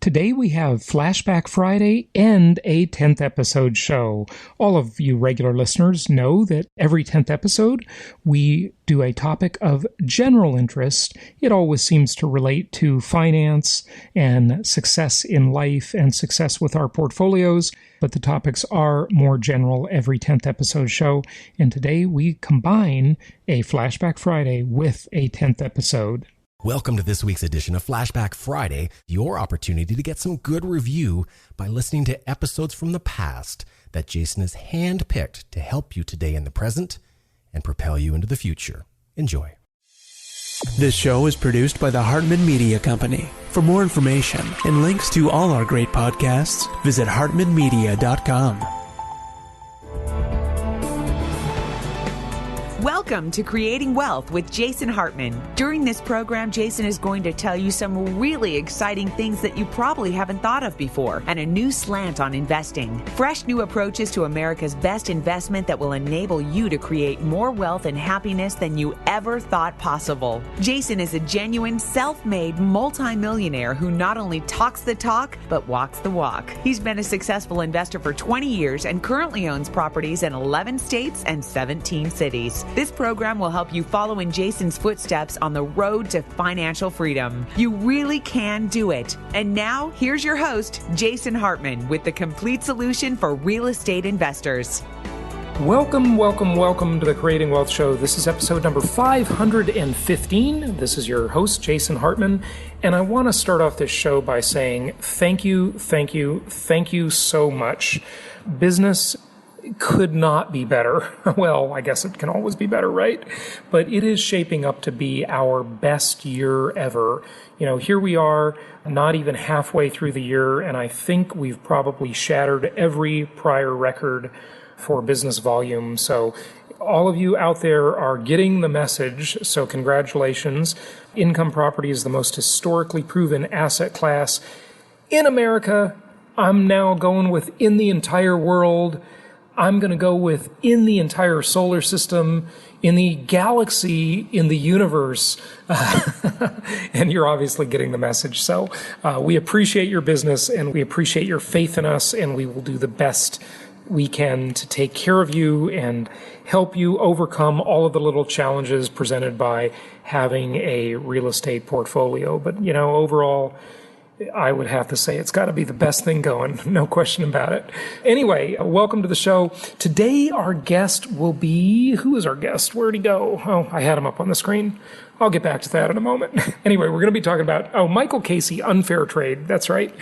Today we have Flashback Friday and a 10th episode show. All of you regular listeners know that every 10th episode we do a topic of general interest. It always seems to relate to finance and success in life and success with our portfolios, but the topics are more general every 10th episode show. And today we combine a Flashback Friday with a 10th episode. Welcome to this week's edition of Flashback Friday, your opportunity to get some good review by listening to episodes from the past that Jason has handpicked to help you today in the present and propel you into the future. Enjoy. This show is produced by the Hartman Media Company. For more information and links to all our great podcasts, visit hartmanmedia.com. Welcome to Creating Wealth with Jason Hartman. During this program, Jason is going to tell you some really exciting things that you probably haven't thought of before, and a new slant on investing. Fresh new approaches to America's best investment that will enable you to create more wealth and happiness than you ever thought possible. Jason is a genuine, self-made multi-millionaire who not only talks the talk, but walks the walk. He's been a successful investor for 20 years and currently owns properties in 11 states and 17 cities. This program will help you follow in Jason's footsteps on the road to financial freedom. You really can do it. And now, here's your host, Jason Hartman, with the complete solution for real estate investors. Welcome to the Creating Wealth Show. This is episode number 515. This is your host, Jason Hartman, and I want to start off this show by saying thank you so much. Business could not be better. Well, I guess it can always be better, right? But it is shaping up to be our best year ever. You know, here we are, not even halfway through the year, and I think we've probably shattered every prior record for business volume. So all of you out there are getting the message, so congratulations. Income property is the most historically proven asset class in America. I'm now going with in the entire world. I'm going to go with in the entire solar system, in the galaxy, in the universe. And you're obviously getting the message. So we appreciate your business and we appreciate your faith in us, and we will do the best we can to take care of you and help you overcome all of the little challenges presented by having a real estate portfolio. But, you know, overall, I would have to say it's got to be the best thing going. No question about it. Anyway, welcome to the show. Today, our guest will be... Who is our guest? Where'd he go? Oh, I had him up on the screen. I'll get back to that in a moment. Anyway, we're going to be talking about, Michael Casey, Unfair Trade. That's right.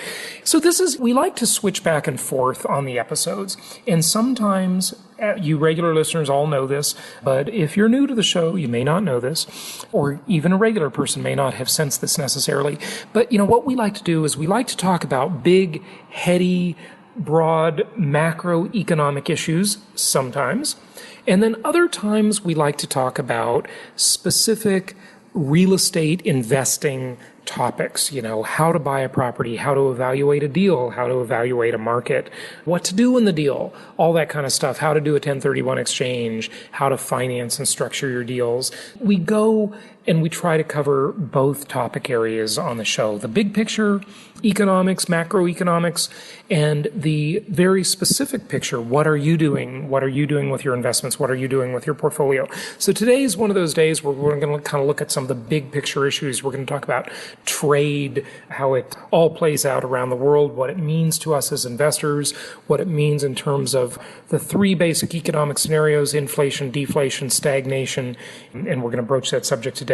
So we like to switch back and forth on the episodes. And sometimes, you regular listeners all know this, but if you're new to the show, you may not know this, or even a regular person may not have sensed this necessarily. But, you know, what we like to do is we like to talk about big, heady, broad macroeconomic issues sometimes. And then other times we like to talk about specific real estate investing topics, you know, how to buy a property, how to evaluate a deal, how to evaluate a market, what to do in the deal, all that kind of stuff, how to do a 1031 exchange, how to finance and structure your deals. We go and we try to cover both topic areas on the show. The big picture, economics, macroeconomics, and the very specific picture. What are you doing? What are you doing with your investments? What are you doing with your portfolio? So today is one of those days where we're going to kind of look at some of the big picture issues. We're going to talk about trade, how it all plays out around the world, what it means to us as investors, what it means in terms of the three basic economic scenarios: inflation, deflation, stagnation. And we're going to broach that subject today.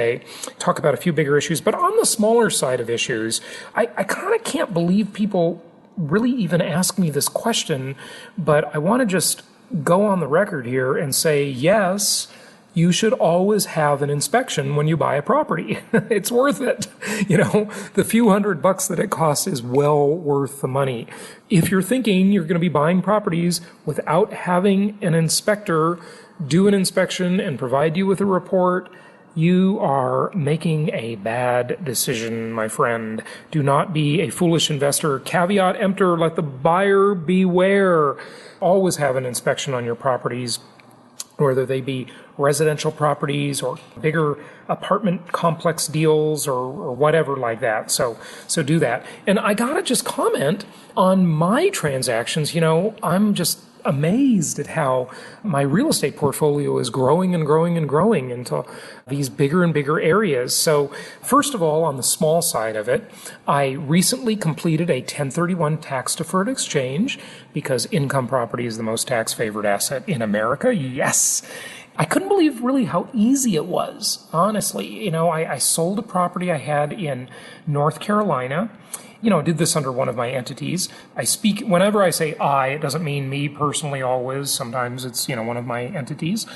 Talk about a few bigger issues. But on the smaller side of issues, I kind of can't believe people really even ask me this question, but I want to just go on the record here and say, yes, you should always have an inspection when you buy a property. It's worth it. You know, the few $100 that it costs is well worth the money. If you're thinking you're going to be buying properties without having an inspector do an inspection and provide you with a report, you are making a bad decision, my friend. Do not be a foolish investor. Caveat emptor, let the buyer beware. Always have an inspection on your properties. whether they be residential properties or bigger apartment complex deals or whatever like that. So do that. And I gotta just comment on my transactions. I'm just amazed at how my real estate portfolio is growing and growing and growing into these bigger and bigger areas. So first of all, on the small side of it, I recently completed a 1031 tax-deferred exchange because income property is the most tax-favored asset in America. Yes. I couldn't believe really how easy it was, honestly. I sold a property I had in North Carolina. Did this under one of my entities. Whenever I say I, it doesn't mean me personally always. Sometimes it's, one of my entities.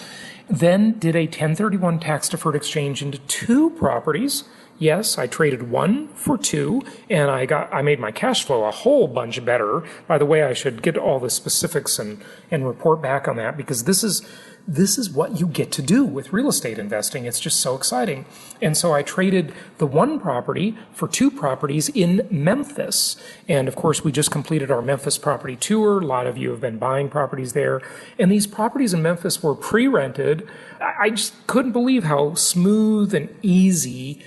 Then did a 1031 tax-deferred exchange into 2 properties. Yes, I traded 1 for 2, and I made my cash flow a whole bunch better. By the way, I should get all the specifics and report back on that, because this is what you get to do with real estate investing. It's just so exciting. And so I traded the 1 property for 2 properties in Memphis. And of course, we just completed our Memphis property tour. A lot of you have been buying properties there. And these properties in Memphis were pre-rented. I just couldn't believe how smooth and easy,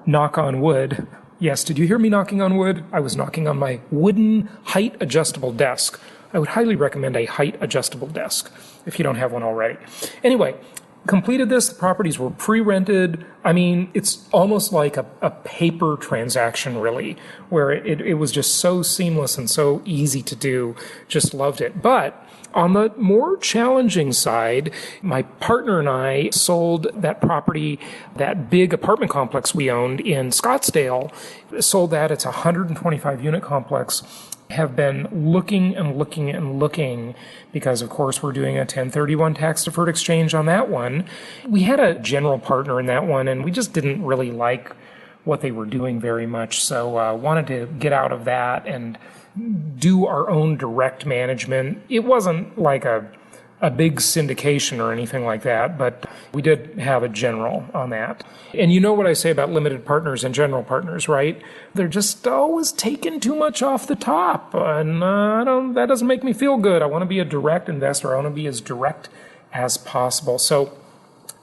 knock on wood. Yes, did you hear me knocking on wood? I was knocking on my wooden height adjustable desk. I would highly recommend a height adjustable desk if you don't have one already. Anyway, completed this. The properties were pre-rented. I mean, it's almost like a paper transaction, really, where it was just so seamless and so easy to do. Just loved it. But on the more challenging side, my partner and I sold that property, that big apartment complex we owned in Scottsdale. Sold that. It's a 125-unit complex. Have been looking and looking and looking because, of course, we're doing a 1031 tax-deferred exchange on that one. We had a general partner in that one, and we just didn't really like what they were doing very much. So wanted to get out of that and do our own direct management. It wasn't like a big syndication or anything like that, but we did have a general on that. And you know what I say about limited partners and general partners, right? They're just always taking too much off the top, and that doesn't make me feel good. I want to be a direct investor. I want to be as direct as possible. So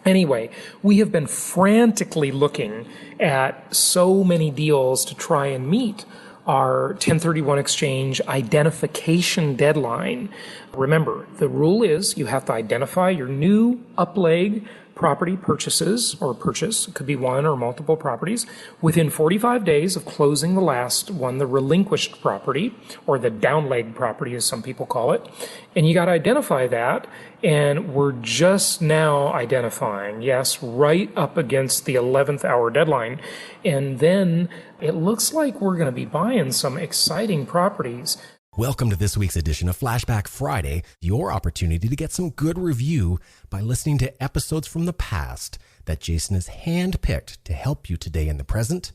anyway, we have been frantically looking at so many deals to try and meet our 1031 exchange identification deadline. Remember, the rule is you have to identify your new up-leg property purchase. It could be 1 or multiple properties, within 45 days of closing the last one, the relinquished property, or the down-leg property as some people call it. And you got to identify that, and we're just now identifying, yes, right up against the 11th hour deadline. And then it looks like we're going to be buying some exciting properties. Welcome to this week's edition of Flashback Friday, your opportunity to get some good review by listening to episodes from the past that Jason has handpicked to help you today in the present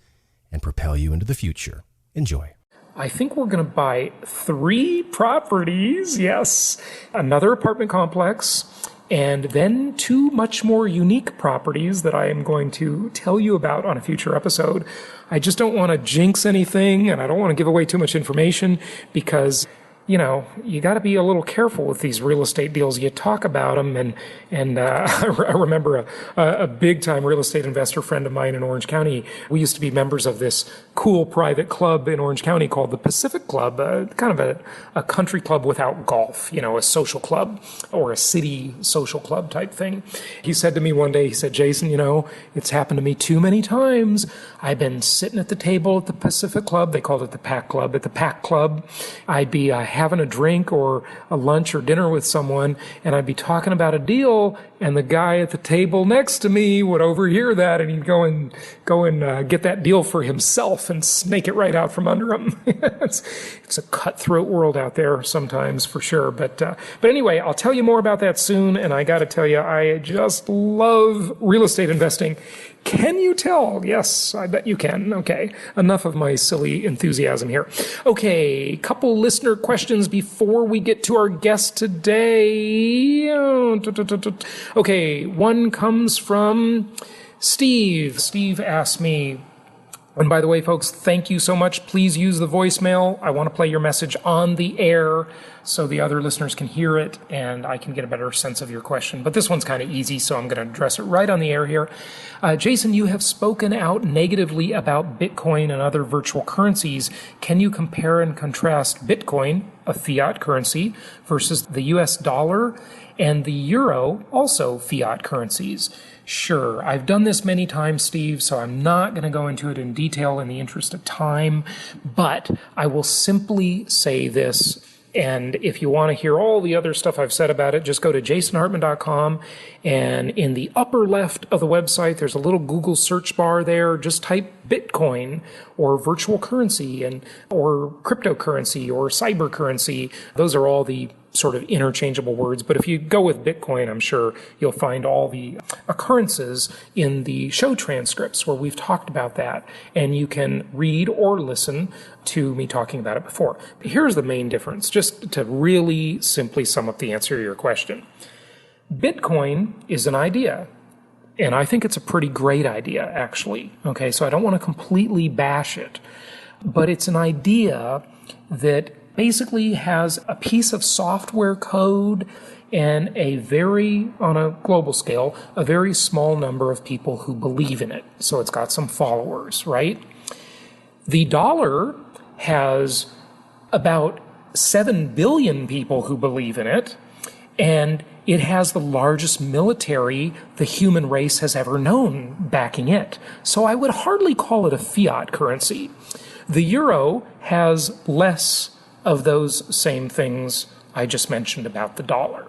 and propel you into the future. Enjoy. I think we're going to buy 3 properties, yes, another apartment complex, and then 2 much more unique properties that I am going to tell you about on a future episode. I just don't want to jinx anything, and I don't want to give away too much information because, you got to be a little careful with these real estate deals. You talk about them, and I remember a big-time real estate investor friend of mine in Orange County. We used to be members of this cool private club in Orange County called the Pacific Club, kind of a country club without golf, a social club or a city social club type thing. He said to me one day, he said, Jason, it's happened to me too many times. I've been sitting at the table at the Pacific Club. They called it the Pac Club. At the Pac Club, I'd be having a drink or a lunch or dinner with someone, and I'd be talking about a deal, and the guy at the table next to me would overhear that, and he'd go and get that deal for himself and snake it right out from under him. It's a cutthroat world out there sometimes, for sure. But anyway, I'll tell you more about that soon, and I got to tell you, I just love real estate investing. Can you tell? Yes, I bet you can. Okay, enough of my silly enthusiasm here. Okay, couple listener questions before we get to our guest today. Okay, one comes from Steve. Steve asked me, and by the way, folks, thank you so much. Please use the voicemail. I want to play your message on the air. so the other listeners can hear it and I can get a better sense of your question. But this one's kind of easy, so I'm going to address it right on the air here. Jason, you have spoken out negatively about Bitcoin and other virtual currencies. Can you compare and contrast Bitcoin, a fiat currency, versus the US dollar and the euro, also fiat currencies? Sure, I've done this many times, Steve, so I'm not going to go into it in detail in the interest of time, but I will simply say this, and if you want to hear all the other stuff I've said about it, just go to jasonhartman.com, and in the upper left of the website, there's a little Google search bar there. Just type Bitcoin or virtual currency or cryptocurrency or cyber currency. Those are all the sort of interchangeable words. But if you go with Bitcoin, I'm sure you'll find all the occurrences in the show transcripts where we've talked about that. And you can read or listen to me talking about it before. Here's the main difference, just to really simply sum up the answer to your question. Bitcoin is an idea. And I think it's a pretty great idea, actually. Okay, so I don't want to completely bash it. But it's an idea that basically has a piece of software code and on a global scale, a very small number of people who believe in it. So it's got some followers, right? The dollar has about 7 billion people who believe in it, and it has the largest military the human race has ever known backing it. So I would hardly call it a fiat currency. The euro has less of those same things I just mentioned about the dollar.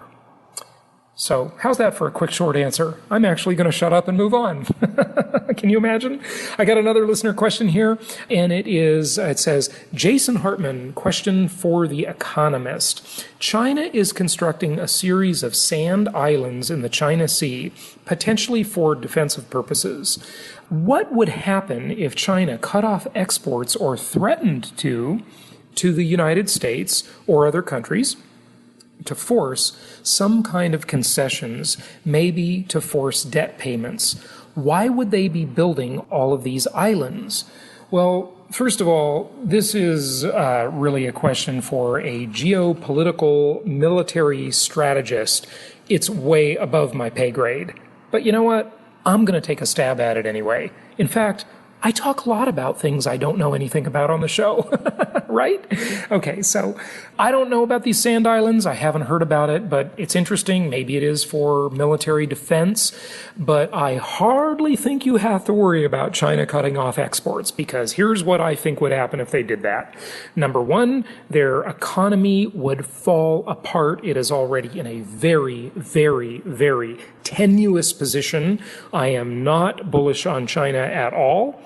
So how's that for a quick, short answer? I'm actually going to shut up and move on. Can you imagine? I got another listener question here, and it says, Jason Hartman, question for The Economist. China is constructing a series of sand islands in the China Sea, potentially for defensive purposes. What would happen if China cut off exports or threatened to the United States or other countries to force some kind of concessions, maybe to force debt payments? Why would they be building all of these islands? Well, first of all, this is really a question for a geopolitical military strategist. It's way above my pay grade. But you know what? I'm going to take a stab at it anyway. In fact, I talk a lot about things I don't know anything about on the show, right? Okay, so I don't know about these sand islands. I haven't heard about it, but it's interesting. Maybe it is for military defense, but I hardly think you have to worry about China cutting off exports, because here's what I think would happen if they did that. Number one, their economy would fall apart. It is already in a very, very, very tenuous position. I am not bullish on China at all.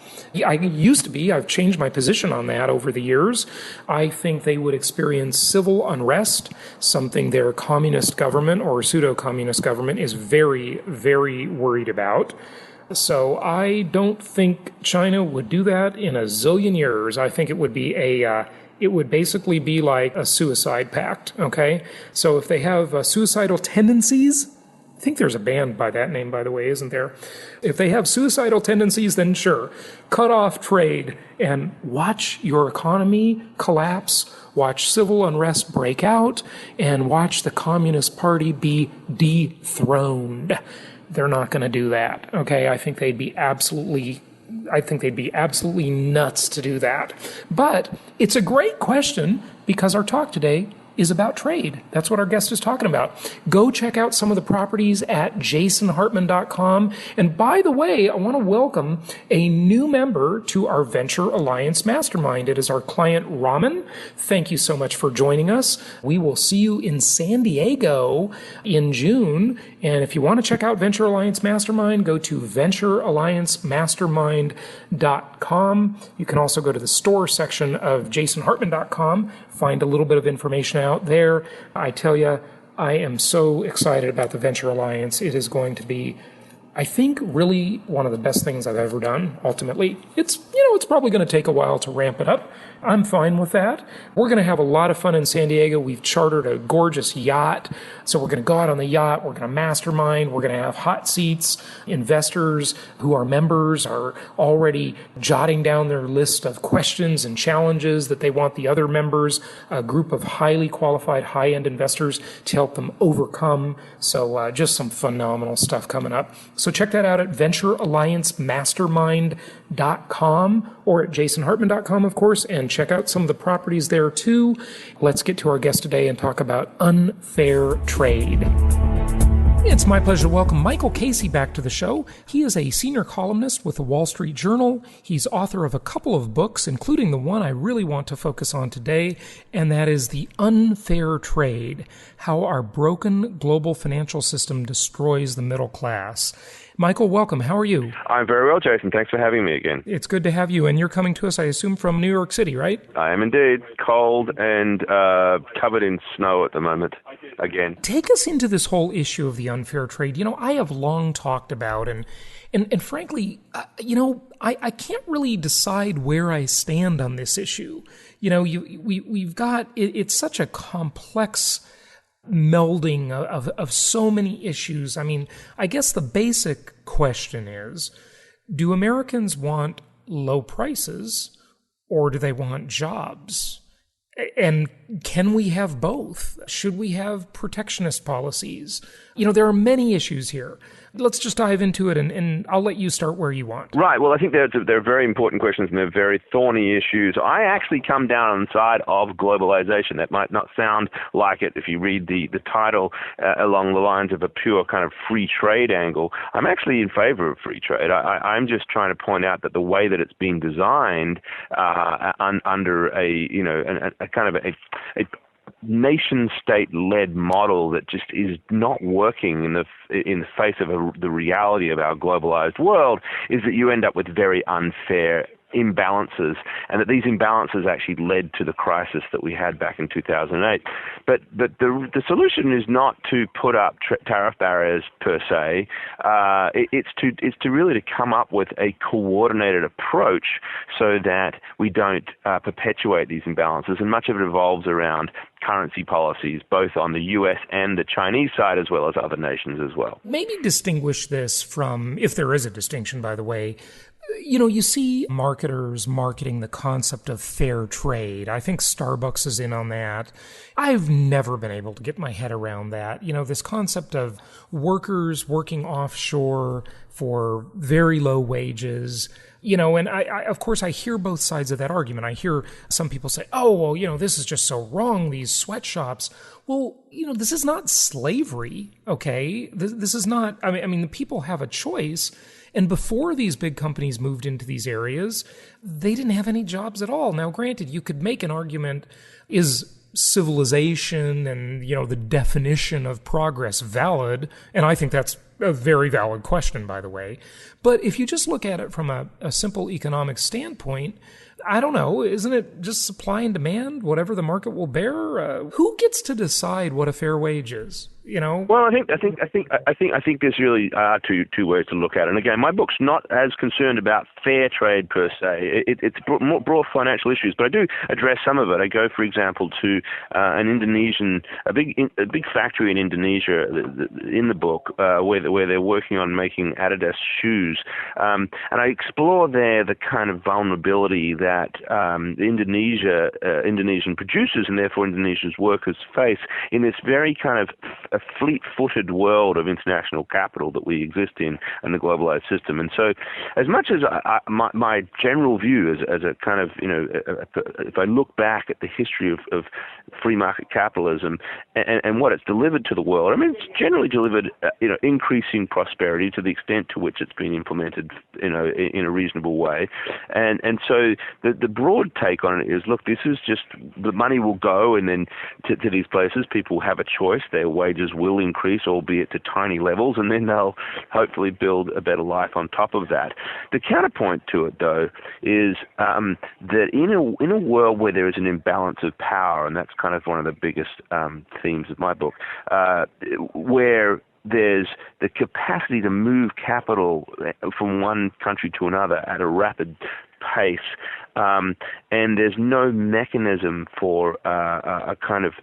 I used to be. I've changed my position on that over the years. I think they would experience civil unrest, something their communist government or pseudo-communist government is very, very worried about. So I don't think China would do that in a zillion years. I think it would be it would basically be like a suicide pact, okay? So if they have suicidal tendencies, I think there's a band by that name, by the way, isn't there? If they have suicidal tendencies, then sure, cut off trade and watch your economy collapse, watch civil unrest break out, and watch the Communist Party be dethroned. They're not going to do that, okay? I think they'd be absolutely nuts to do that. But it's a great question, because our talk today is about trade. That's what our guest is talking about. Go check out some of the properties at jasonhartman.com. And by the way, I want to welcome a new member to our Venture Alliance Mastermind. It is our client, Raman. Thank you so much for joining us. We will see you in San Diego in June. And if you want to check out Venture Alliance Mastermind, go to venturealliancemastermind.com. You can also go to the store section of jasonhartman.com, find a little bit of information out there. I tell you, I am so excited about the Venture Alliance. It is going to be I think really one of the best things I've ever done, ultimately. It's probably going to take a while to ramp it up. I'm fine with that. We're going to have a lot of fun in San Diego. We've chartered a gorgeous yacht. So we're going to go out on the yacht. We're going to mastermind. We're going to have hot seats. Investors who are members are already jotting down their list of questions and challenges that they want the other members, a group of highly qualified high-end investors to help them overcome. So just some phenomenal stuff coming up. So check that out at venturealliancemastermind.com or at jasonhartman.com, of course, and check out some of the properties there too. Let's get to our guest today and talk about unfair trade. It's my pleasure to welcome Michael Casey back to the show. He is a senior columnist with the Wall Street Journal. He's author of a couple of books, including the one I really want to focus on today, and that is The Unfair Trade: How Our Broken Global Financial System Destroys the Middle Class. Michael, welcome. How are you? I'm very well, Jason. Thanks for having me again. It's good to have you. And you're coming to us, I assume, from New York City, right? I am indeed. Cold and covered in snow at the moment, again. Take us into this whole issue of the unfair trade. I have long talked about, and frankly, I can't really decide where I stand on this issue. We've got, it's such a complex melding of so many issues. I mean, I guess the basic question is, do Americans want low prices or do they want jobs? And can we have both? Should we have protectionist policies? There are many issues here. Let's just dive into it, and I'll let you start where you want. Right. Well, I think they're very important questions, and they're very thorny issues. I actually come down on the side of globalization. That might not sound like it if you read the title along the lines of a pure kind of free trade angle. I'm actually in favor of free trade. I'm just trying to point out that the way that it's being designed under a kind of a nation-state-led model that just is not working in the face of the reality of our globalized world is that you end up with very unfair imbalances, and that these imbalances actually led to the crisis that we had back in 2008. But the solution is not to put up tariff barriers per se. It's to really come up with a coordinated approach so that we don't perpetuate these imbalances. And much of it evolves around currency policies, both on the U.S. and the Chinese side, as well as other nations as well. Maybe distinguish this from, if there is a distinction, by the way, you see marketers marketing the concept of fair trade. I think Starbucks is in on that. I've never been able to get my head around that. This concept of workers working offshore for very low wages. And I of course, I hear both sides of that argument. I hear some people say, oh, well, this is just so wrong, these sweatshops. Well, this is not slavery, okay? This is not, I mean, the people have a choice. And before these big companies moved into these areas, they didn't have any jobs at all. Now, granted, you could make an argument, is civilization and, the definition of progress valid? And I think that's a very valid question, by the way. But if you just look at it from a simple economic standpoint, I don't know, isn't it just supply and demand, whatever the market will bear? Who gets to decide what a fair wage is? Well, I think there's really two ways to look at it. And again, my book's not as concerned about fair trade per se. It's more broad financial issues, but I do address some of it. I go, for example, to a big factory in Indonesia in the book where they're working on making Adidas shoes, and I explore there the kind of vulnerability that Indonesian producers and therefore Indonesia's workers face in this very kind of a fleet-footed world of international capital that we exist in and the globalized system. And so as much as my general view as a kind of, if I look back at the history of free market capitalism and what it's delivered to the world, I mean, it's generally delivered, increasing prosperity to the extent to which it's been implemented, in a reasonable way. And so the broad take on it is, look, this is just, the money will go and then to these places, people have a choice, their wages will increase, albeit to tiny levels, and then they'll hopefully build a better life on top of that. The counterpoint to it, though, is that in a world where there is an imbalance of power, and that's kind of one of the biggest themes of my book, where there's the capacity to move capital from one country to another at a rapid pace, and there's no mechanism for a kind of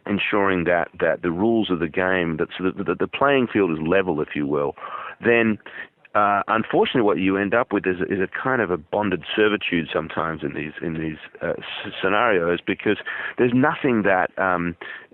ensuring that the rules of the game, that the playing field is level, if you will, then unfortunately what you end up with is a kind of a bonded servitude sometimes in these scenarios, because there's nothing that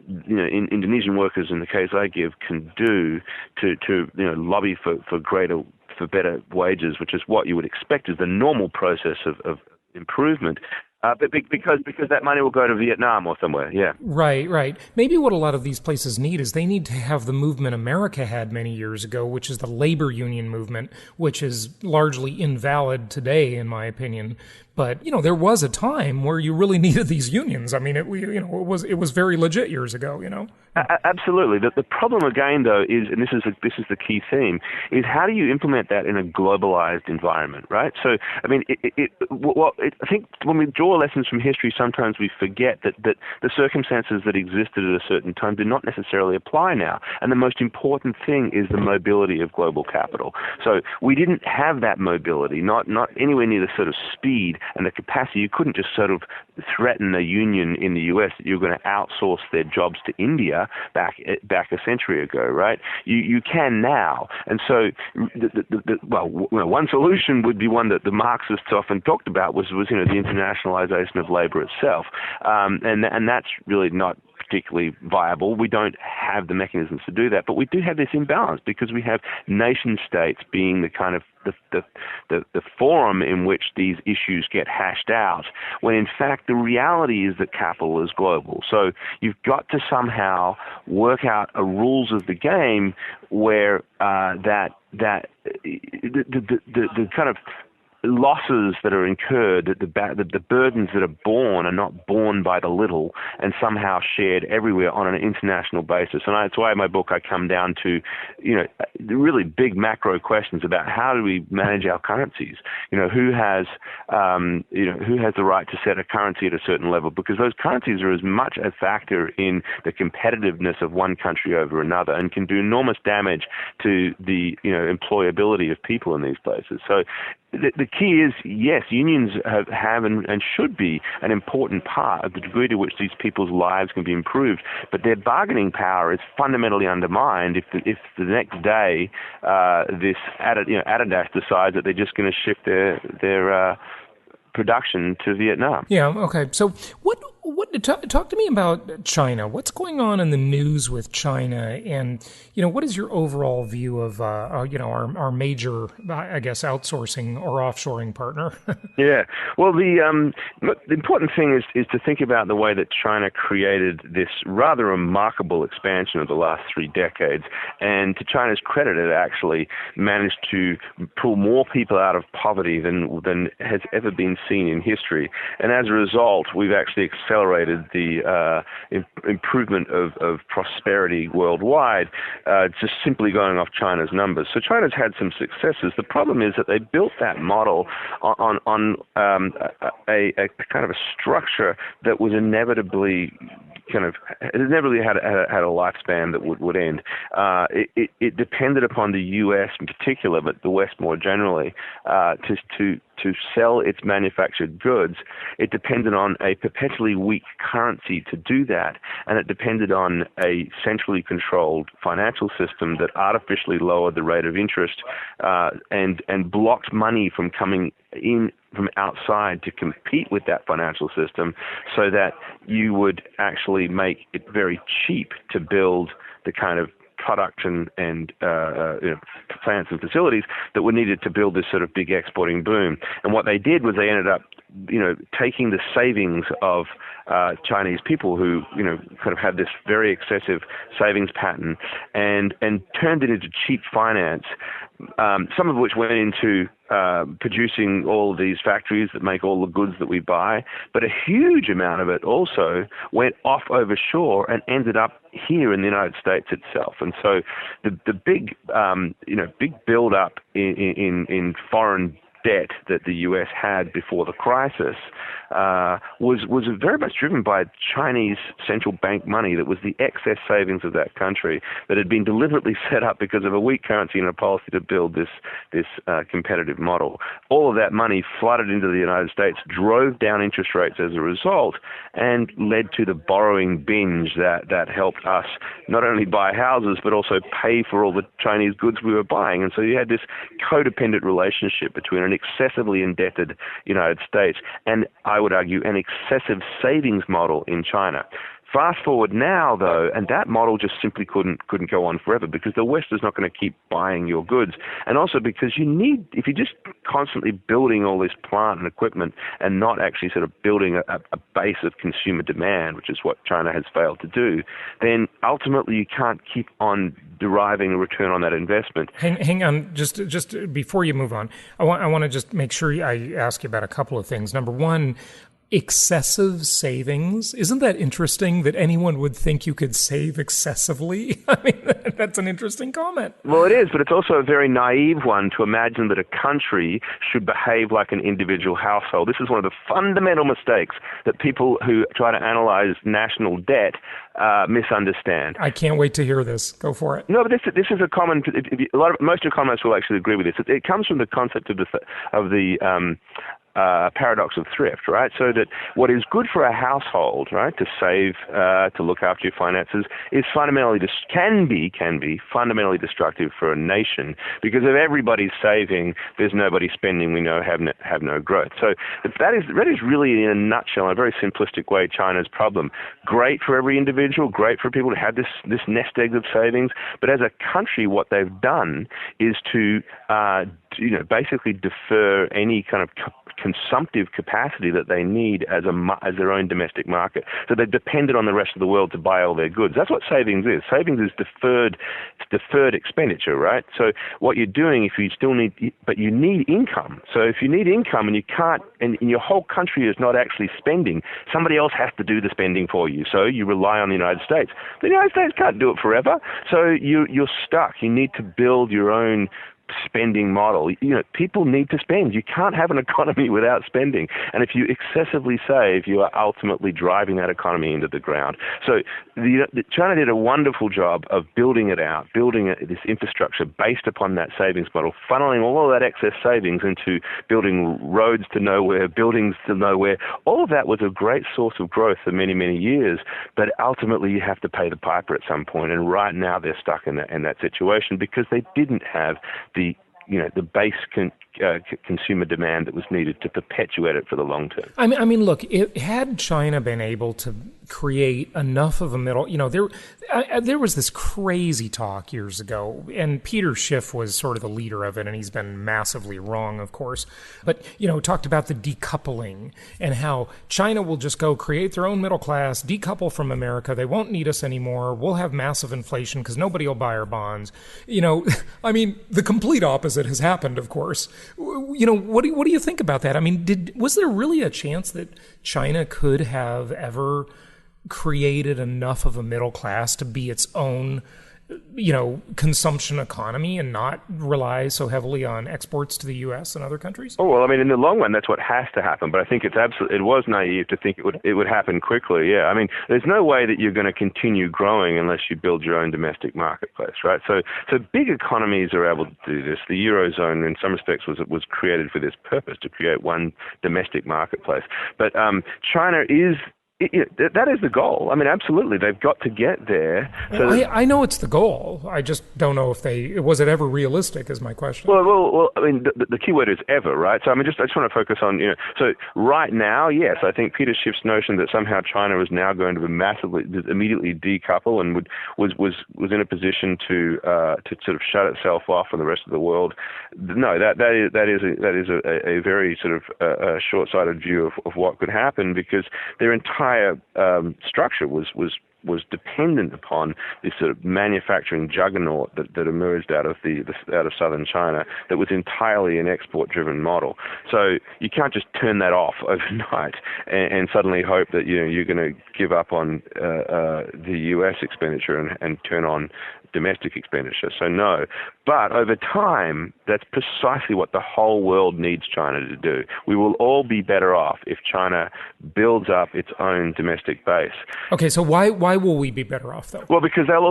Indonesian workers, in the case I give, can do to lobby for better wages, which is what you would expect is the normal process of improvement. But because that money will go to Vietnam or somewhere, yeah. Right. Maybe what a lot of these places need is they need to have the movement America had many years ago, which is the labor union movement, which is largely invalid today, in my opinion. But there was a time where you really needed these unions. I mean, it was very legit years ago. Absolutely. The problem again, though, is, and this is the key theme, is how do you implement that in a globalized environment, right? So, I mean, I think when we draw lessons from history, sometimes we forget that the circumstances that existed at a certain time do not necessarily apply now. And the most important thing is the mobility of global capital. So we didn't have that mobility, not anywhere near the sort of speed and the capacity. You couldn't just sort of threaten a union in the US that you're going to outsource their jobs to India back a century ago, right? You can now. And so, one solution would be one that the Marxists often talked about was the internationalization of labor itself. And that's really not particularly viable. We don't have the mechanisms to do that, but we do have this imbalance because we have nation states being the kind of the forum in which these issues get hashed out, when in fact the reality is that capital is global. So you've got to somehow work out a rules of the game where the kind of losses that are incurred, the burdens that are borne are not borne by the little and somehow shared everywhere on an international basis. And that's why in my book I come down to, the really big macro questions about how do we manage our currencies? Who has the right to set a currency at a certain level? Because those currencies are as much a factor in the competitiveness of one country over another and can do enormous damage to the employability of people in these places. So the key is, yes, unions have and should be an important part of the degree to which these people's lives can be improved, but their bargaining power is fundamentally undermined if the next day this Adidas decides that they're just going to shift their production to Vietnam. Yeah. Okay. So what? Talk to me about China. What's going on in the news with China, and what is your overall view of our major, I guess, outsourcing or offshoring partner? Yeah. Well, the important thing is to think about the way that China created this rather remarkable expansion of the last 3 decades, and to China's credit, it actually managed to pull more people out of poverty than has ever been seen in history. And as a result, we've actually accelerated the improvement of prosperity worldwide, just simply going off China's numbers. So China's had some successes. The problem is that they built that model on a kind of a structure that was inevitably had a lifespan that would end. It depended upon the U.S. in particular, but the West more generally, to sell its manufactured goods. It depended on a perpetually weak currency to do that, and it depended on a centrally controlled financial system that artificially lowered the rate of interest and blocked money from coming in from outside to compete with that financial system, so that you would actually make it very cheap to build the kind of product and plants and facilities that were needed to build this sort of big exporting boom. And what they did was they ended up, taking the savings of Chinese people who, kind of had this very excessive savings pattern and turned it into cheap finance, some of which went into producing all of these factories that make all the goods that we buy, but a huge amount of it also went off over shore and ended up here in the United States itself. And so the big build up in foreign debt that the U.S. had before the crisis was very much driven by Chinese central bank money that was the excess savings of that country that had been deliberately set up because of a weak currency and a policy to build this competitive model. All of that money flooded into the United States, drove down interest rates as a result, and led to the borrowing binge that helped us not only buy houses but also pay for all the Chinese goods we were buying. And so you had this codependent relationship between an excessively indebted United States and, I would argue, an excessive savings model in China. Fast forward now, though, and that model just simply couldn't go on forever because the West is not going to keep buying your goods. And also because if you're just constantly building all this plant and equipment and not actually sort of building a base of consumer demand, which is what China has failed to do, then ultimately you can't keep on deriving a return on that investment. Hang on, just before you move on, I want to just make sure I ask you about a couple of things. Number one, excessive savings. Isn't that interesting that anyone would think you could save excessively? I mean, that's an interesting comment. Well, it is, but it's also a very naive one to imagine that a country should behave like an individual household. This is one of the fundamental mistakes that people who try to analyze national debt misunderstand. I can't wait to hear this. Go for it. No, but this is a common. Most economists will actually agree with this. It comes from the concept of the paradox of thrift, right? So that what is good for a household, right, to save, to look after your finances, is fundamentally can be fundamentally destructive for a nation because if everybody's saving, there's nobody spending. We know have no growth. So that is really, in a nutshell, in a very simplistic way, China's problem. Great for every individual, great for people to have this nest egg of savings, but as a country, what they've done is to basically defer any kind of consumptive capacity that they need as their own domestic market. So they're dependent on the rest of the world to buy all their goods. That's what savings is. Savings is deferred expenditure, right? So what you're doing, if you still need, but you need income. So if you need income and you can't, and your whole country is not actually spending, somebody else has to do the spending for you. So you rely on the United States. The United States can't do it forever. So you're stuck. You need to build your own spending model. People need to spend. You can't have an economy without spending. And if you excessively save, you are ultimately driving that economy into the ground. So China did a wonderful job of building this infrastructure based upon that savings model, funneling all of that excess savings into building roads to nowhere, buildings to nowhere. All of that was a great source of growth for many, many years, but ultimately you have to pay the piper at some point. And right now they're stuck in that situation because they didn't have the base consumer demand that was needed to perpetuate it for the long term. I mean, look, had China been able to create enough of a middle, there was this crazy talk years ago, and Peter Schiff was sort of the leader of it, and he's been massively wrong, of course. But, talked about the decoupling and how China will just go create their own middle class, decouple from America. They won't need us anymore. We'll have massive inflation because nobody will buy our bonds. I mean, the complete opposite has happened, of course. What do you think about that? I mean, was there really a chance that China could have ever created enough of a middle class to be its own, consumption economy and not rely so heavily on exports to the U.S. and other countries? Oh, well, I mean, in the long run, that's what has to happen. But I think it was naive to think it would happen quickly. Yeah, I mean, there's no way that you're going to continue growing unless you build your own domestic marketplace, right? So big economies are able to do this. The Eurozone, in some respects, was created for this purpose, to create one domestic marketplace. But China is... that is the goal. I mean, absolutely, they've got to get there. So I know it's the goal. I just don't know if was it ever realistic, is my question. Well, I mean, the key word is ever, right? So I mean, I just want to focus on, so right now, yes, I think Peter Schiff's notion that somehow China is now going to immediately decouple and was in a position to sort of shut itself off from the rest of the world. No, that is a very sort of short-sighted view of what could happen, because their entire structure was was dependent upon this sort of manufacturing juggernaut that emerged out of southern China that was entirely an export-driven model. So you can't just turn that off overnight and suddenly hope that you're going to give up on the U.S. expenditure and turn on domestic expenditure. So no. But over time, that's precisely what the whole world needs China to do. We will all be better off if China builds up its own domestic base. Okay, so why will we be better off, though? Well, because they'll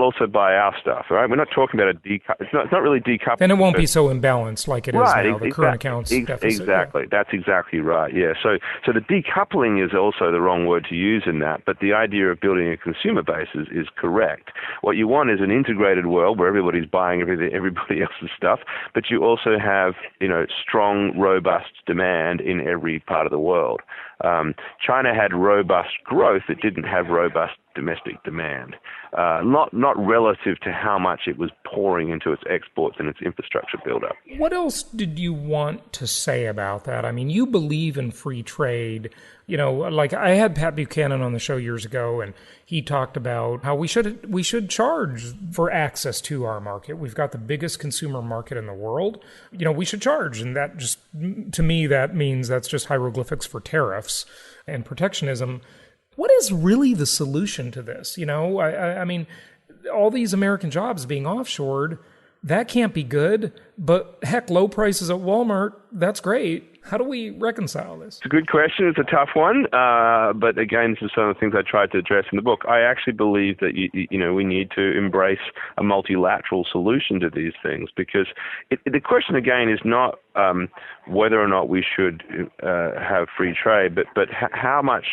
also buy our stuff, right? We're not talking about it's not really decoupling. Then it won't be so imbalanced like it is now, the current accounts deficit. Exactly. Yeah. That's exactly right, yeah. So the decoupling is also the wrong word to use in that, but the idea of building a consumer base is correct. What you want is an integrated world where everybody's buying everybody else's stuff, but you also have, strong, robust demand in every part of the world. China had robust growth. It didn't have robust domestic demand, not relative to how much it was pouring into its exports and its infrastructure buildup. What else did you want to say about that? I mean, you believe in free trade. Like I had Pat Buchanan on the show years ago, and he talked about how we should charge for access to our market. We've got the biggest consumer market in the world. We should charge, and that just, to me, that means that's just hieroglyphics for tariffs and protectionism. What is really the solution to this? I mean, all these American jobs being offshored, that can't be good. But heck, low prices at Walmart, that's great. How do we reconcile this? It's a good question. It's a tough one. But again, this is some of the things I tried to address in the book. I actually believe that we need to embrace a multilateral solution to these things, because the question again is not whether or not we should have free trade, but how much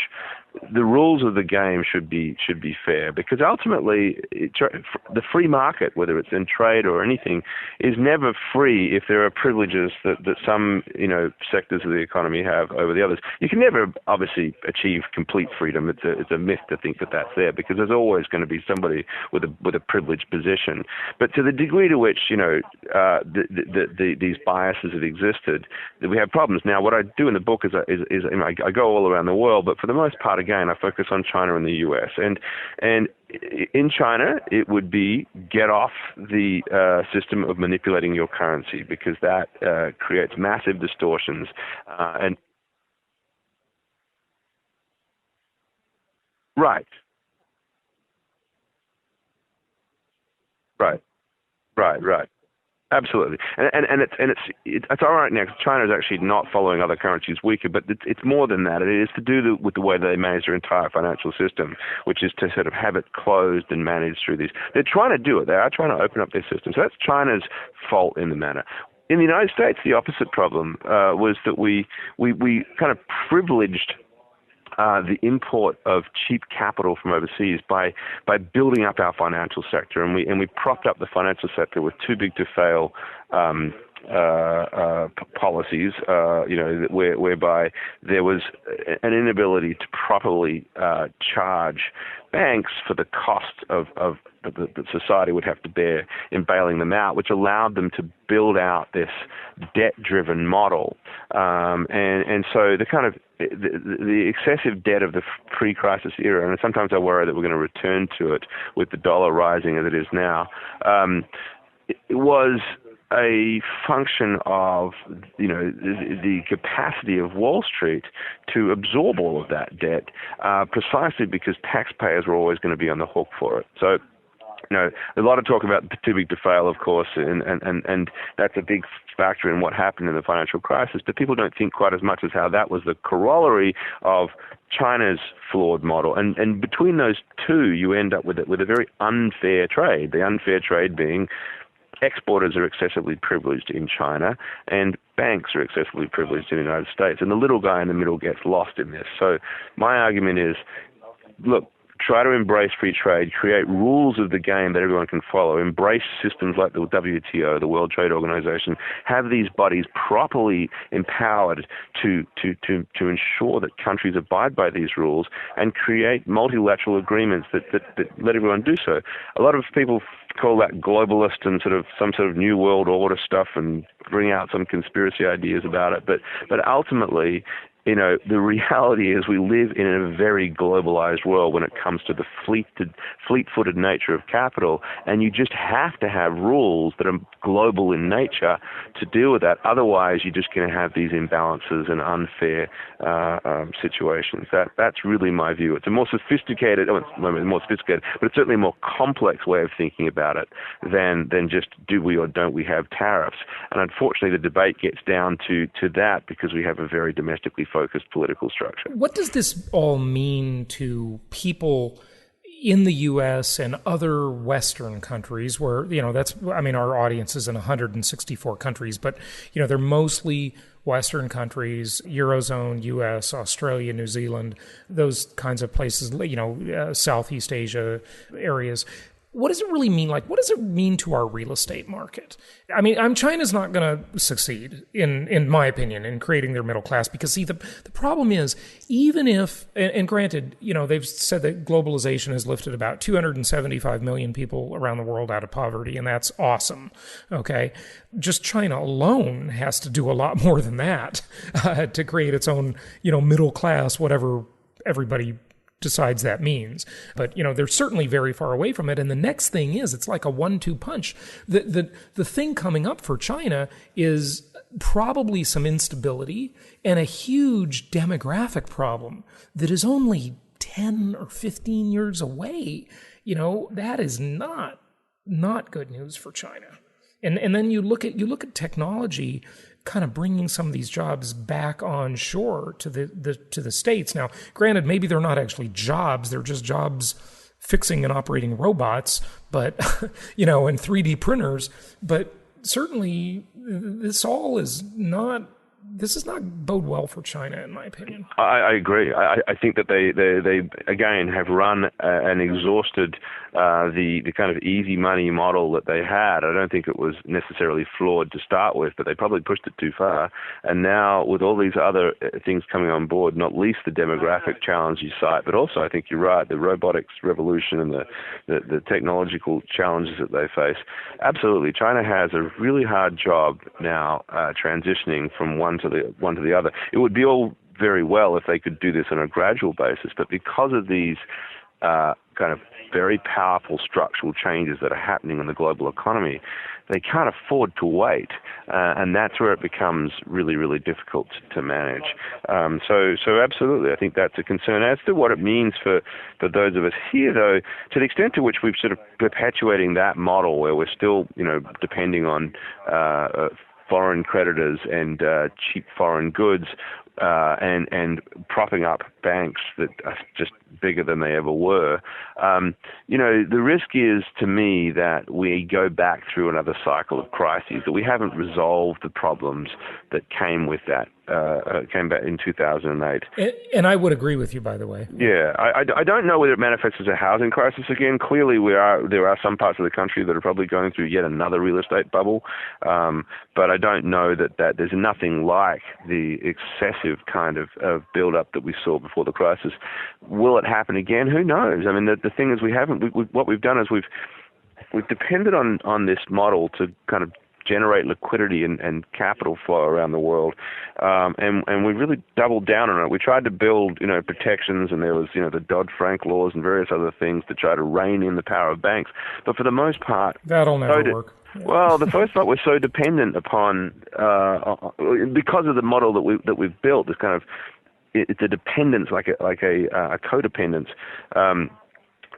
the rules of the game should be fair, because ultimately the free market, whether it's in trade or anything, is never free if there are privileges that some sectors of the economy have over the others. You can never obviously achieve complete freedom. It's a myth to think that that's there, because there's always going to be somebody with a privileged position. But to the degree to which these biases have existed, we have problems. Now, what I do in the book is I go all around the world, but for the most part, again, I focus on China and the U.S. And in China, it would be get off the system of manipulating your currency, because that creates massive distortions and right. Absolutely, and it's all right now, because China is actually not following other currencies weaker, but it's more than that. It is to do with the way they manage their entire financial system, which is to sort of have it closed and managed through these. They're trying to do it. They are trying to open up their system. So that's China's fault in the matter. In the United States, the opposite problem was that we kind of privileged the import of cheap capital from overseas by building up our financial sector, and we propped up the financial sector with too big to fail policies, whereby there was an inability to properly charge banks for the cost of that society would have to bear in bailing them out, which allowed them to build out this debt-driven model, and so the kind of the excessive debt of the pre-crisis era, and sometimes I worry that we're going to return to it with the dollar rising as it is now. It was a function of the capacity of Wall Street to absorb all of that debt, precisely because taxpayers were always going to be on the hook for it. So, a lot of talk about too big to fail, of course, and that's a big factor in what happened in the financial crisis. But people don't think quite as much as how that was the corollary of China's flawed model. And between those two, you end up with a very unfair trade. The unfair trade being exporters are excessively privileged in China, and banks are excessively privileged in the United States, and the little guy in the middle gets lost in this. So my argument is, look, try to embrace free trade, create rules of the game that everyone can follow, embrace systems like the WTO, the World Trade Organization, have these bodies properly empowered to ensure that countries abide by these rules, and create multilateral agreements that let everyone do so. A lot of people call that globalist and some sort of new world order stuff, and bring out some conspiracy ideas about it. But ultimately, the reality is we live in a very globalized world when it comes to the fleet-footed nature of capital, and you just have to have rules that are global in nature to deal with that. Otherwise, you're just going to have these imbalances and unfair situations. That's really my view. It's a more sophisticated, but it's certainly a more complex way of thinking about it than just do we or don't we have tariffs. And unfortunately, the debate gets down to that because we have a very domestically focused political structure. What does this all mean to people in the U.S. and other Western countries where, our audience is in 164 countries, but, they're mostly Western countries, Eurozone, U.S., Australia, New Zealand, those kinds of places, Southeast Asia areas. What does it really mean? What does it mean to our real estate market? China's not going to succeed, in my opinion, in creating their middle class because, see, the problem is, even if, and granted, they've said that globalization has lifted about 275 million people around the world out of poverty, and that's awesome, okay? Just China alone has to do a lot more than that to create its own, middle class, whatever everybody decides that means. But, they're certainly very far away from it. And the next thing is, it's like a 1-2 punch. The thing coming up for China is probably some instability and a huge demographic problem that is only 10 or 15 years away. That is not good news for China. And then you look at technology kind of bringing some of these jobs back on shore to the States. Now, granted, maybe they're not actually jobs; they're just jobs fixing and operating robots, but and 3D printers. But certainly, this does not bode well for China, in my opinion. I agree. I think that they again have run and exhausted the kind of easy money model that they had. I don't think it was necessarily flawed to start with, but they probably pushed it too far. And now with all these other things coming on board, not least the demographic challenge you cite, but also I think you're right, the robotics revolution and the technological challenges that they face. Absolutely, China has a really hard job now transitioning from one to the other. It would be all very well if they could do this on a gradual basis, but because of these kind of very powerful structural changes that are happening in the global economy, they can't afford to wait, and that's where it becomes really, really difficult to manage. So absolutely, I think that's a concern. As to what it means for those of us here, though, to the extent to which we've sort of perpetuating that model where we're still, depending on foreign creditors and cheap foreign goods, and propping up banks that are just bigger than they ever were. The risk is, to me, that we go back through another cycle of crises, that we haven't resolved the problems that came with that, came back in 2008. And I would agree with you, by the way. Yeah, I don't know whether it manifests as a housing crisis again. Clearly, there are some parts of the country that are probably going through yet another real estate bubble, but I don't know that there's nothing like the excessive kind of build-up that we saw before the crisis. Will it happen again? Who knows? I mean, the thing is, what we've done is we've depended on this model to kind of generate liquidity and capital flow around the world, and we really doubled down on it. We tried to build, protections, and there was, the Dodd-Frank laws and various other things to try to rein in the power of banks. But for the most part, that'll never work. Well, the first part we're so dependent upon because of the model that we've built. This kind of it's a dependence, like a codependence.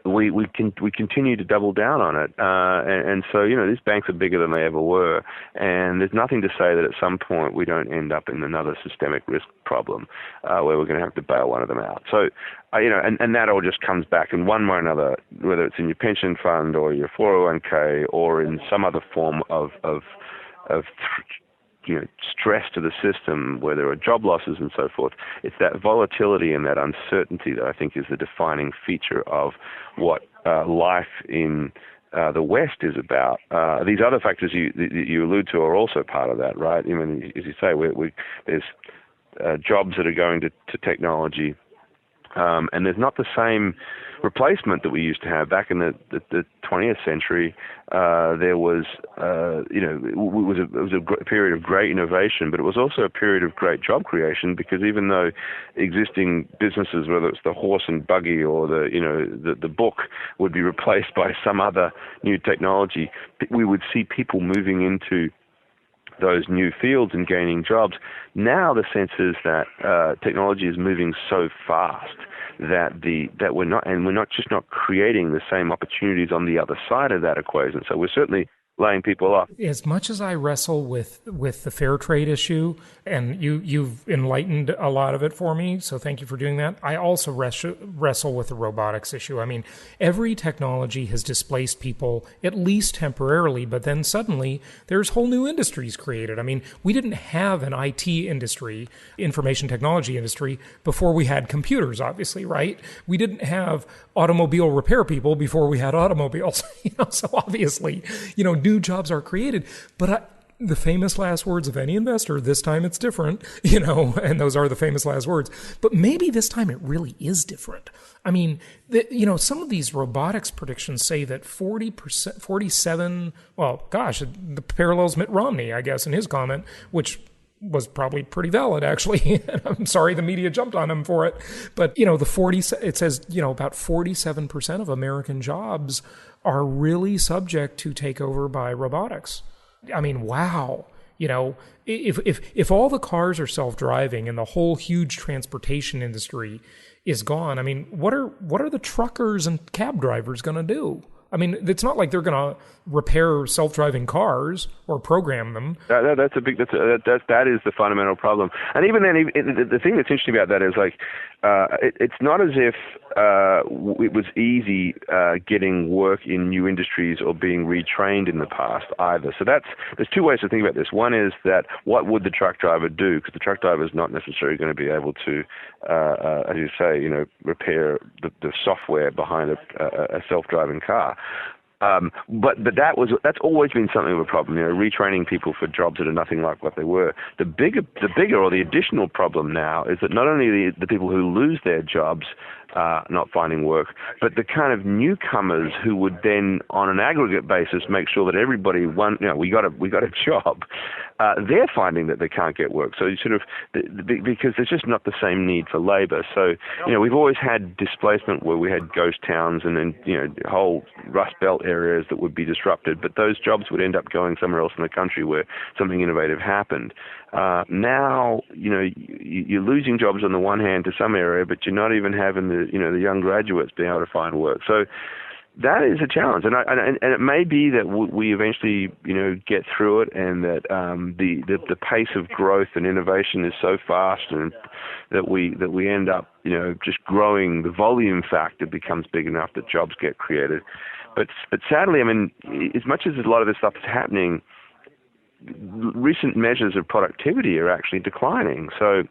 We continue to double down on it, and so these banks are bigger than they ever were, and there's nothing to say that at some point we don't end up in another systemic risk problem where we're going to have to bail one of them out. So, and that all just comes back in one way or another, whether it's in your pension fund or your 401k or in some other form of stress to the system where there are job losses and so forth. It's that volatility and that uncertainty that I think is the defining feature of what life in the West is about. These other factors you allude to are also part of that, right? I mean, as you say, there's jobs that are going to technology, and there's not the same replacement that we used to have back in the 20th century. There was, it was a period of great innovation, but it was also a period of great job creation, because even though existing businesses, whether it's the horse and buggy or the book, would be replaced by some other new technology, we would see people moving into those new fields and gaining jobs. Now the sense is that technology is moving so fast that we're not creating the same opportunities on the other side of that equation. So we're certainly laying people off. As much as I wrestle with the fair trade issue, and you've enlightened a lot of it for me, so thank you for doing that, I also wrestle with the robotics issue. I mean, every technology has displaced people, at least temporarily, but then suddenly there's whole new industries created. I mean, we didn't have an IT industry, information technology industry, before we had computers, obviously, right? We didn't have automobile repair people before we had automobiles. So obviously, new jobs are created. But the famous last words of any investor, this time it's different, and those are the famous last words. But maybe this time it really is different. I mean, some of these robotics predictions say that 47, well, gosh, the parallels Mitt Romney, I guess, in his comment, which was probably pretty valid, actually. I'm sorry the media jumped on him for it. But, it says, about 47% of American jobs are really subject to takeover by robotics. I mean, wow. If all the cars are self-driving and the whole huge transportation industry is gone, I mean, what are the truckers and cab drivers going to do? I mean, it's not like they're going to repair self-driving cars or program them. That is the fundamental problem. And even then, the thing that's interesting about that is it's not as if it was easy getting work in new industries or being retrained in the past either. So there's two ways to think about this. One is that what would the truck driver do? Because the truck driver is not necessarily going to be able to, as you say, repair the software behind a self-driving car. But that's always been something of a problem, retraining people for jobs that are nothing like what they were. The bigger or the additional problem now is that not only the people who lose their jobs not finding work, but the kind of newcomers who would then, on an aggregate basis, make sure that everybody we got a job. They're finding that they can't get work. So because there's just not the same need for labor. So we've always had displacement where we had ghost towns and then whole Rust Belt areas that would be disrupted, but those jobs would end up going somewhere else in the country where something innovative happened. Now you're losing jobs on the one hand to some area, but you're not even having the young graduates being able to find work. So that is a challenge, and it may be that we eventually get through it, and that the pace of growth and innovation is so fast, and that we end up just growing. The volume factor becomes big enough that jobs get created. But sadly, I mean, as much as a lot of this stuff is happening, recent measures of productivity are actually declining. So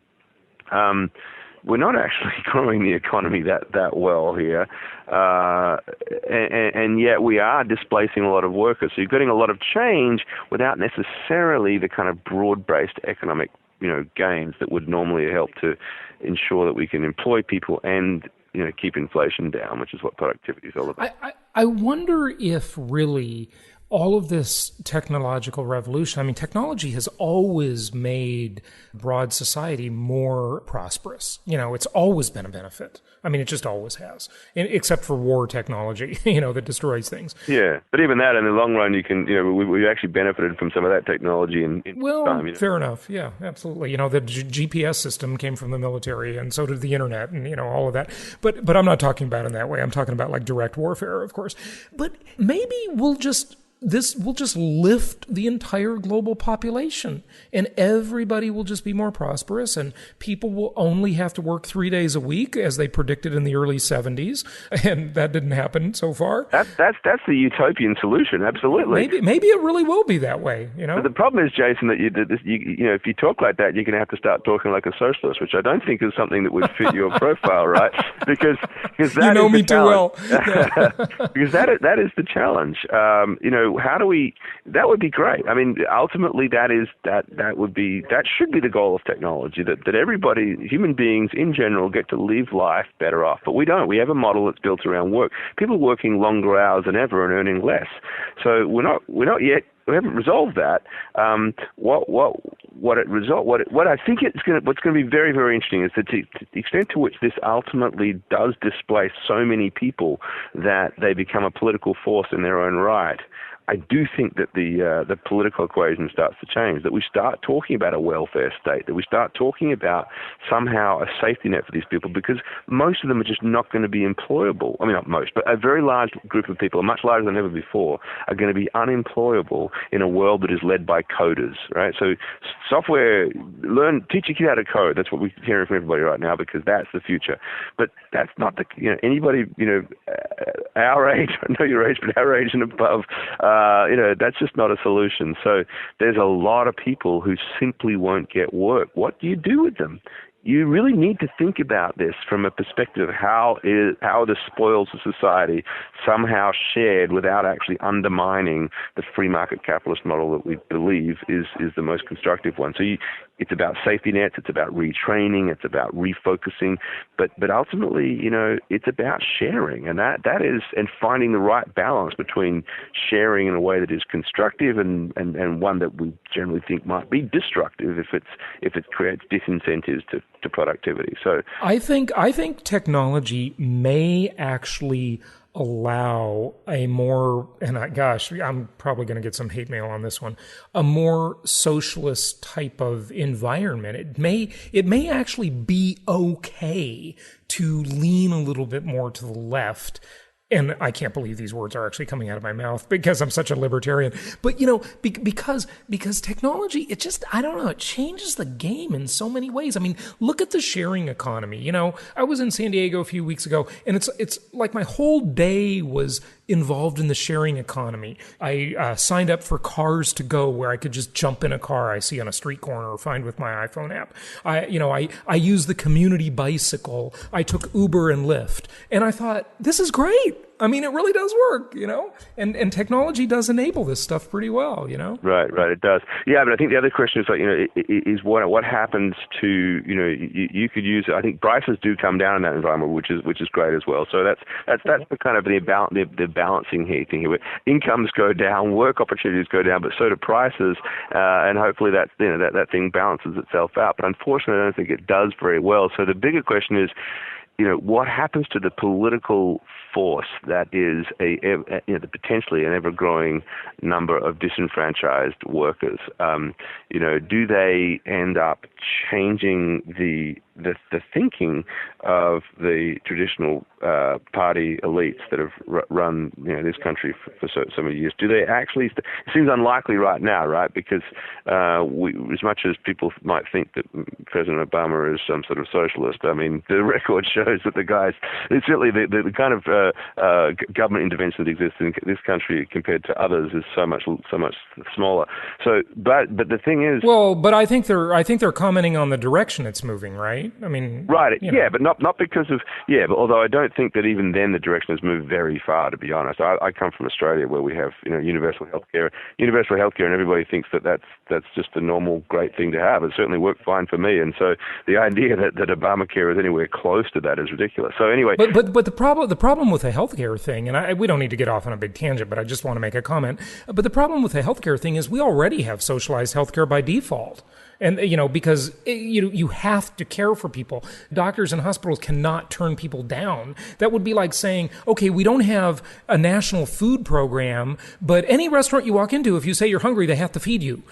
we're not actually growing the economy that well here, and yet we are displacing a lot of workers. So you're getting a lot of change without necessarily the kind of broad-based economic gains that would normally help to ensure that we can employ people and keep inflation down, which is what productivity is all about. I wonder if really all of this technological revolution, I mean, technology has always made broad society more prosperous. It's always been a benefit. I mean, it just always has, except for war technology, that destroys things. Yeah, but even that, in the long run, you can, we actually benefited from some of that technology in time. Fair enough. Yeah, absolutely. The GPS system came from the military, and so did the internet, and all of that. But I'm not talking about it in that way. I'm talking about like direct warfare, of course. But maybe this will just lift the entire global population, and everybody will just be more prosperous, and people will only have to work 3 days a week, as they predicted in the early 70s, and that didn't happen so far. That's the utopian solution, absolutely. Maybe it really will be that way. But the problem is, Jason, that if you talk like that, you're going to have to start talking like a socialist, which I don't think is something that would fit your profile, right? Because that me too well. Because that is the challenge. So how do we? That would be great. I mean, ultimately, that should be the goal of technology. That everybody, human beings in general, get to live life better off. But we don't. We have a model that's built around work. People working longer hours than ever and earning less. So we're not yet. We haven't resolved that. What I think what's going to be very, very interesting is the extent to which this ultimately does displace so many people that they become a political force in their own right. I do think that the political equation starts to change, that we start talking about a welfare state, that we start talking about somehow a safety net for these people, because most of them are just not going to be employable. I mean, not most, but a very large group of people, much larger than ever before, are going to be unemployable in a world that is led by coders, right? So teach your kid how to code. That's what we're hearing from everybody right now, because that's the future. But that's not anybody, our age, I know your age, but our age and above, that's just not a solution. So there's a lot of people who simply won't get work. What do you do with them? You really need to think about this from a perspective of how the spoils of society somehow shared without actually undermining the free market capitalist model that we believe is the most constructive one. So it's about safety nets, it's about retraining, it's about refocusing, but ultimately, it's about sharing, and that is, and finding the right balance between sharing in a way that is constructive and one that we generally think might be destructive if it creates disincentives to productivity. So I think technology may actually allow a more, and I'm probably going to get some hate mail on this one, a more socialist type of environment. It may actually be okay to lean a little bit more to the left. And I can't believe these words are actually coming out of my mouth because I'm such a libertarian. But, because technology, it just, I don't know, it changes the game in so many ways. I mean, look at the sharing economy. I was in San Diego a few weeks ago, and it's like my whole day was involved in the sharing economy. I signed up for Cars to Go, where I could just jump in a car I see on a street corner or find with my iPhone app. I use the community bicycle. I took Uber and Lyft, and I thought, this is great. I mean, it really does work, and technology does enable this stuff pretty well, Right, it does. Yeah, but I think the other question is is what happens to, you could use, I think prices do come down in that environment, which is great as well. So that's the kind of the balancing thing here. Incomes go down, work opportunities go down, but so do prices, and hopefully that thing balances itself out. But unfortunately, I don't think it does very well. So the bigger question is, what happens to the political force that is potentially an ever-growing number of disenfranchised workers? Do they end up changing the thinking of the traditional party elites that have run this country for so many years? Do they actually? It seems unlikely right now, right? Because as much as people might think that President Obama is some sort of socialist, I mean, the record shows that the guys, it's certainly the kind of government intervention that exists in this country compared to others is so much smaller. So, but the thing is, well, but I think they're commenting on the direction it's moving, right? I mean, right, but not because of but although I don't think that even then the direction has moved very far, to be honest. I come from Australia, where we have universal healthcare, and everybody thinks that's just a normal great thing to have. It certainly worked fine for me, and so the idea that Obamacare is anywhere close to that is ridiculous. So anyway, but the problem with the healthcare thing, and we don't need to get off on a big tangent, but I just want to make a comment. But the problem with the healthcare thing is we already have socialized healthcare by default. And, because you have to care for people. Doctors and hospitals cannot turn people down. That would be like saying, okay, we don't have a national food program, but any restaurant you walk into, if you say you're hungry, they have to feed you.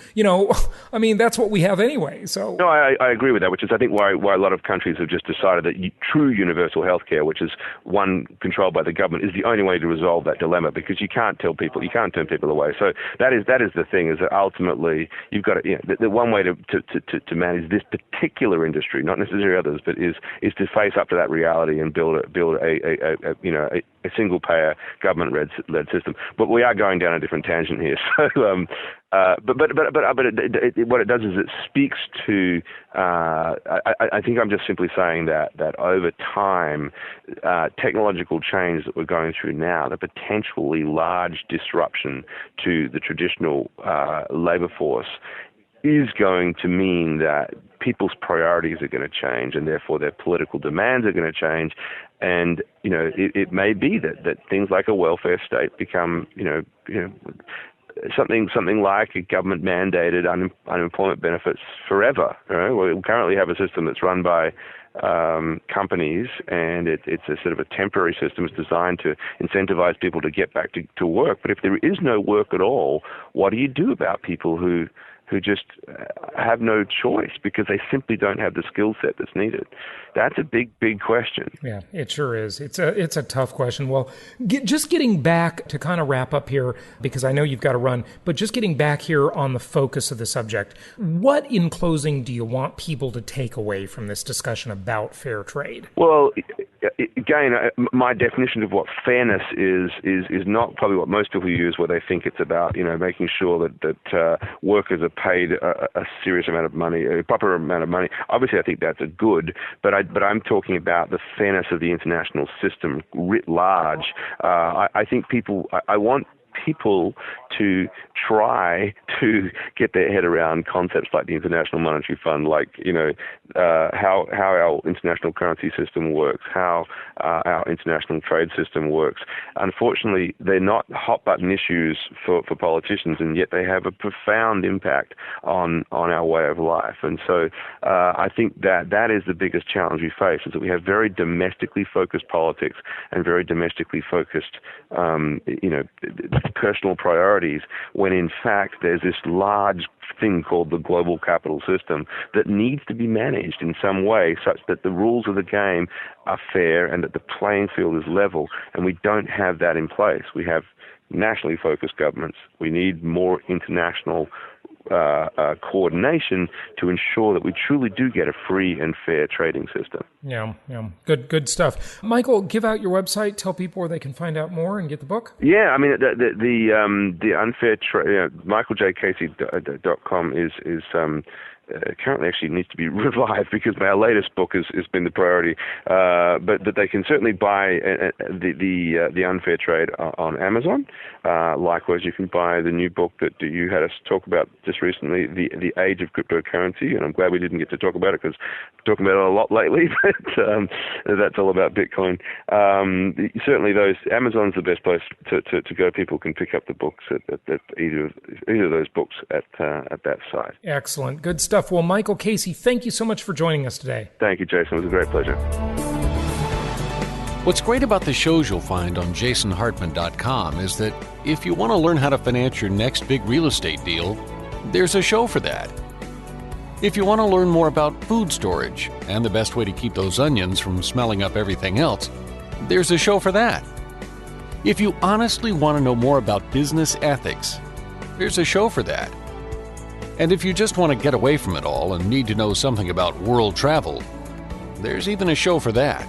I mean, that's what we have anyway. So no, I agree with that, which is I think why a lot of countries have just decided that true universal health care, which is one controlled by the government, is the only way to resolve that dilemma, because you can't turn people away. So that is the thing, is that ultimately you've got to, the one way to to manage this particular industry, not necessarily others, but is to face up to that reality and build a single payer government led system. But we are going down a different tangent here. So, what it does is it speaks to. I think I'm just simply saying that over time, technological change that we're going through now, the potentially large disruption to the traditional labor force, is going to mean that people's priorities are going to change, and therefore their political demands are going to change. And it may be that things like a welfare state become something like a government mandated unemployment benefits forever. Right? We currently have a system that's run by companies, and it's a sort of a temporary system. It's designed to incentivize people to get back to work. But if there is no work at all, what do you do about people who just have no choice because they simply don't have the skill set that's needed? That's a big question. Yeah, it sure is. It's a tough question. Well, just getting back to kind of wrap up here, because I know you've got to run, but just getting back here on the focus of the subject, what in closing do you want people to take away from this discussion about fair trade? Well, again, my definition of what fairness is not probably what most people use, where they think it's about making sure that workers are paid a serious amount of money, a proper amount of money. Obviously, I think that's a good, but I'm talking about the fairness of the international system writ large. I think I want people to try to get their head around concepts like the International Monetary Fund, like how our international currency system works, how our international trade system works. Unfortunately, they're not hot button issues for politicians, and yet they have a profound impact on our way of life. And so I think that is the biggest challenge we face, is that we have very domestically focused politics and very domestically focused personal priorities, when in fact there's this large thing called the global capital system that needs to be managed in some way such that the rules of the game are fair and that the playing field is level, and we don't have that in place. We have nationally focused governments. We need more international coordination to ensure that we truly do get a free and fair trading system. Yeah. Good stuff. Michael, give out your website. Tell people where they can find out more and get the book. Yeah, I mean the unfair trade. MichaelJCasey.com is currently actually needs to be revived because my latest book has been the priority. But they can certainly buy the Unfair Trade on Amazon. Likewise, you can buy the new book that you had us talk about just recently, The Age of Cryptocurrency, and I'm glad we didn't get to talk about it because we're talking about it a lot lately, but that's all about Bitcoin. Certainly Amazon's the best place to go. People can pick up the books at either of those books at that site. Excellent. Good stuff. Well, Michael Casey, thank you so much for joining us today. Thank you, Jason. It was a great pleasure. What's great about the shows you'll find on jasonhartman.com is that if you want to learn how to finance your next big real estate deal, there's a show for that. If you want to learn more about food storage and the best way to keep those onions from smelling up everything else, there's a show for that. If you honestly want to know more about business ethics, there's a show for that. And if you just want to get away from it all and need to know something about world travel, there's even a show for that.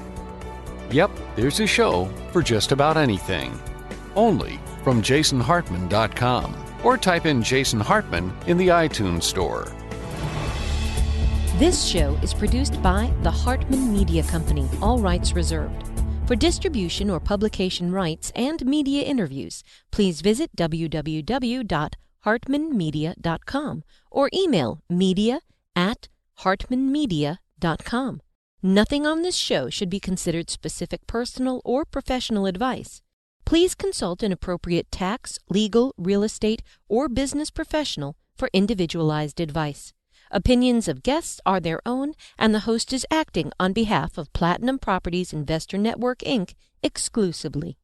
Yep, there's a show for just about anything. Only from jasonhartman.com, or type in Jason Hartman in the iTunes Store. This show is produced by the Hartman Media Company, all rights reserved. For distribution or publication rights and media interviews, please visit www.hartmanmedia.com or email media@hartmanmedia.com. Nothing on this show should be considered specific personal or professional advice. Please consult an appropriate tax, legal, real estate, or business professional for individualized advice. Opinions of guests are their own, and the host is acting on behalf of Platinum Properties Investor Network, Inc. exclusively.